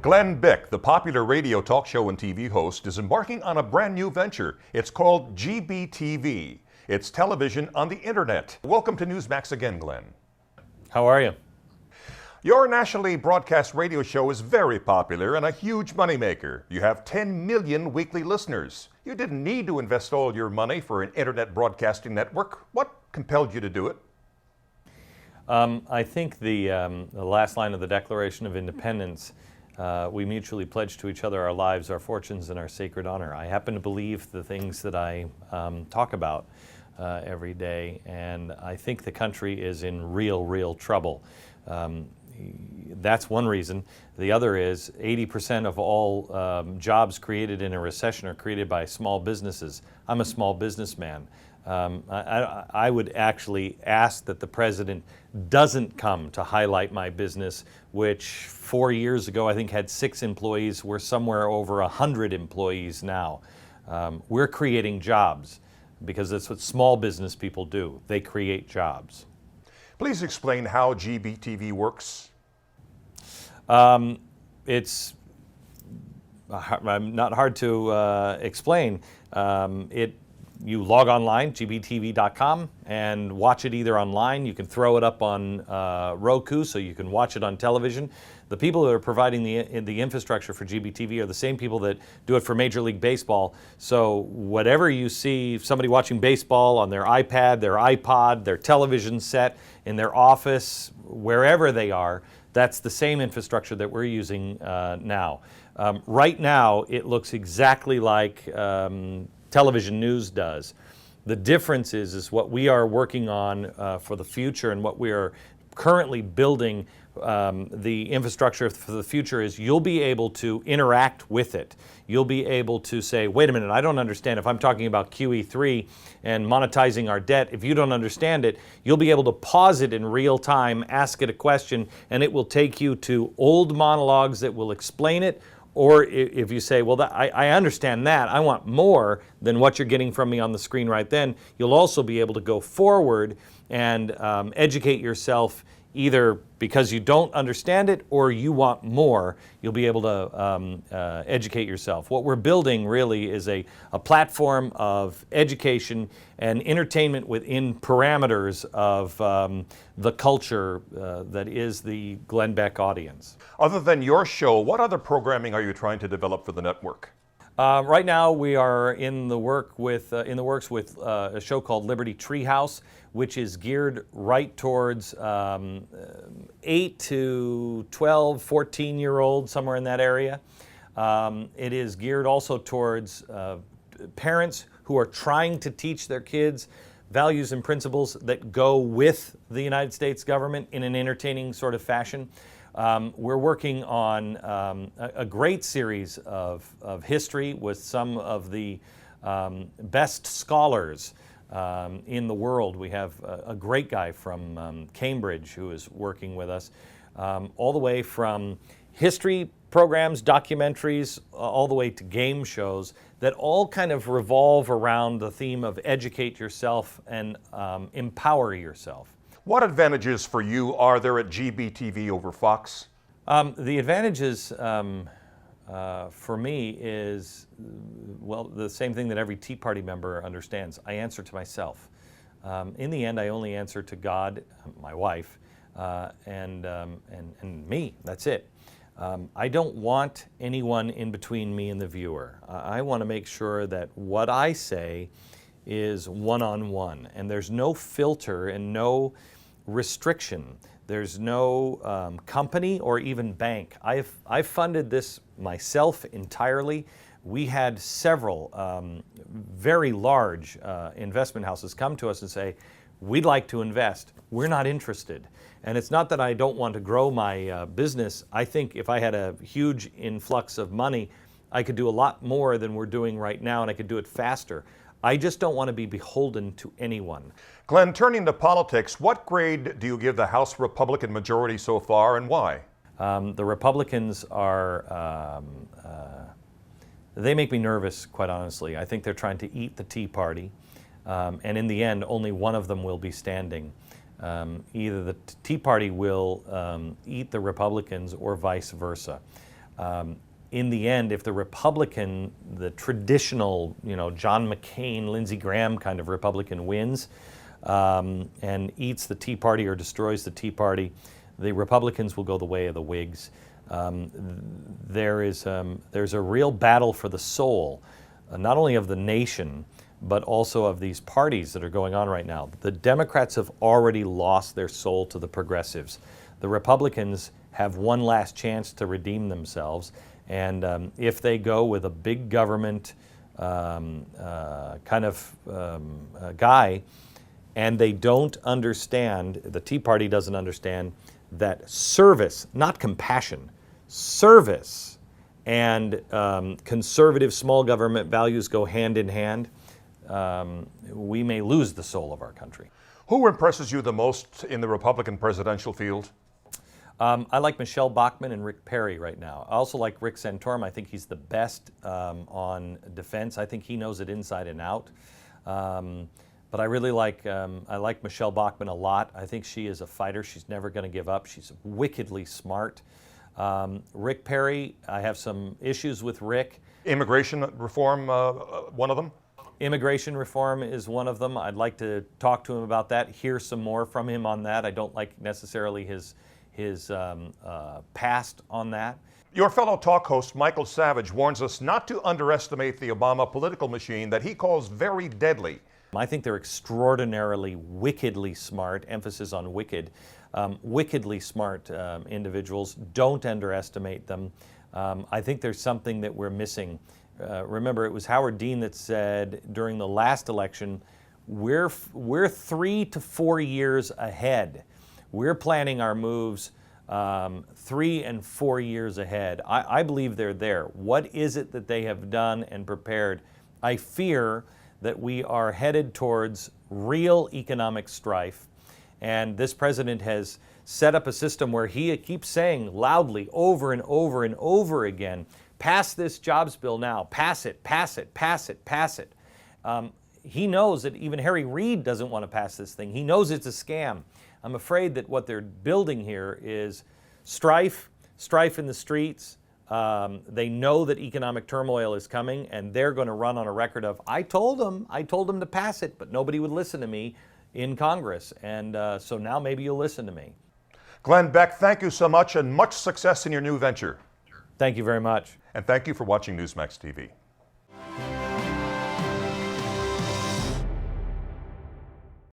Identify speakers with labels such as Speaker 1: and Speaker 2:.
Speaker 1: Glenn Beck, the popular radio talk show and TV host, is embarking on a brand new venture. It's called GBTV. It's television on the internet. Welcome to Newsmax again, Glenn.
Speaker 2: How are you?
Speaker 1: Your nationally broadcast radio show is very popular and a huge moneymaker. You have 10 million weekly listeners. You didn't need to invest all your money for an internet broadcasting network. What compelled you to do it?
Speaker 2: I think the last line of the Declaration of Independence, we mutually pledge to each other our lives, our fortunes, and our sacred honor. I happen to believe the things that I talk about every day, and I think the country is in real trouble. That's one reason. The other is 80% of all jobs created in a recession are created by small businesses. I'm a small businessman. I would actually ask that the president doesn't come to highlight my business, which 4 years ago I think had 6 employees. We're somewhere over 100 employees now. We're creating jobs because that's what small business people do. They create jobs.
Speaker 1: Please explain how GBTV works.
Speaker 2: It's not hard to explain. You log online, gbtv.com, and watch it either online. You can throw it up on Roku, so you can watch it on television. The people that are providing the infrastructure for GBTV are the same people that do it for Major League Baseball. So whatever you see somebody watching baseball on their iPad, their iPod, their television set, in their office, wherever they are, that's the same infrastructure that we're using now. Right now, it looks exactly like television news does. The difference is what we are working on for the future, and what we are currently building the infrastructure for the future is you'll be able to interact with it. You'll be able to say, wait a minute, I don't understand. If I'm talking about QE3 and monetizing our debt, if you don't understand it, you'll be able to pause it in real time, ask it a question, and it will take you to old monologues that will explain it. Or if you say, well, I understand that, I want more than what you're getting from me on the screen right then, you'll also be able to go forward and educate yourself, either because you don't understand it or you want more. You'll be able to educate yourself. What we're building really is a platform of education and entertainment within parameters of the culture that is the Glenn Beck audience.
Speaker 1: Other than your show, what other programming are you trying to develop for the network?
Speaker 2: Right now, we are in the works with a show called Liberty Treehouse, which is geared right towards 8 to 12, 14-year-olds, somewhere in that area. It is geared also towards parents who are trying to teach their kids values and principles that go with the United States government in an entertaining sort of fashion. We're working on a great series of history with some of the best scholars in the world. We have a great guy from Cambridge who is working with us, all the way from history programs, documentaries, all the way to game shows that all kind of revolve around the theme of educate yourself and empower yourself.
Speaker 1: What advantages for you are there at GBTV over Fox?
Speaker 2: The advantages for me is, well, the same thing that every Tea Party member understands. I answer to myself. In the end, I only answer to God, my wife, and me. That's it. I don't want anyone in between me and the viewer. I want to make sure that what I say is one-on-one, and there's no filter and no restriction. There's no company or even bank. I've funded this myself entirely. We had several very large investment houses come to us and say, we'd like to invest. We're not interested. And it's not that I don't want to grow my business. I think if I had a huge influx of money, I could do a lot more than we're doing right now, and I could do it faster. I just don't want to be beholden to anyone.
Speaker 1: Glenn, turning to politics, what grade do you give the House Republican majority so far, and why?
Speaker 2: The Republicans are, they make me nervous, quite honestly. I think they're trying to eat the Tea Party, and in the end, only one of them will be standing. Either the Tea Party will eat the Republicans or vice versa. In the end, if the Republican, the traditional, John McCain, Lindsey Graham kind of Republican wins and eats the Tea Party or destroys the Tea Party, the Republicans will go the way of the Whigs. There's a real battle for the soul, not only of the nation, but also of these parties that are going on right now. The Democrats have already lost their soul to the progressives. The Republicans have one last chance to redeem themselves. And if they go with a big government guy, and they don't understand, the Tea Party doesn't understand that service, not compassion, service and conservative small government values go hand in hand, we may lose the soul of our country.
Speaker 1: Who impresses you the most in the Republican presidential field?
Speaker 2: I like Michelle Bachmann and Rick Perry right now. I also like Rick Santorum. I think he's the best on defense. I think he knows it inside and out. But I really like Michelle Bachmann a lot. I think she is a fighter. She's never going to give up. She's wickedly smart. Rick Perry, I have some issues with Rick.
Speaker 1: Immigration reform, one of them?
Speaker 2: Immigration reform is one of them. I'd like to talk to him about that, hear some more from him on that. I don't like necessarily his past on that.
Speaker 1: Your fellow talk host, Michael Savage, warns us not to underestimate the Obama political machine that he calls very deadly.
Speaker 2: I think they're extraordinarily wickedly smart, emphasis on wicked, wickedly smart individuals. Don't underestimate them. I think there's something that we're missing. Remember, it was Howard Dean that said during the last election, we're 3 to 4 years ahead. We're planning our moves 3 and 4 years ahead. I believe they're there. What is it that they have done and prepared? I fear that we are headed towards real economic strife. And this president has set up a system where he keeps saying loudly over and over and over again, pass this jobs bill now, pass it, pass it, pass it, pass it. He knows that even Harry Reid doesn't want to pass this thing. He knows it's a scam. I'm afraid that what they're building here is strife in the streets. They know that economic turmoil is coming, and they're going to run on a record of, I told them to pass it, but nobody would listen to me in Congress. And so now maybe you'll listen to me.
Speaker 1: Glenn Beck, thank you so much, and much success in your new venture.
Speaker 2: Thank you very much.
Speaker 1: And thank you for watching Newsmax TV.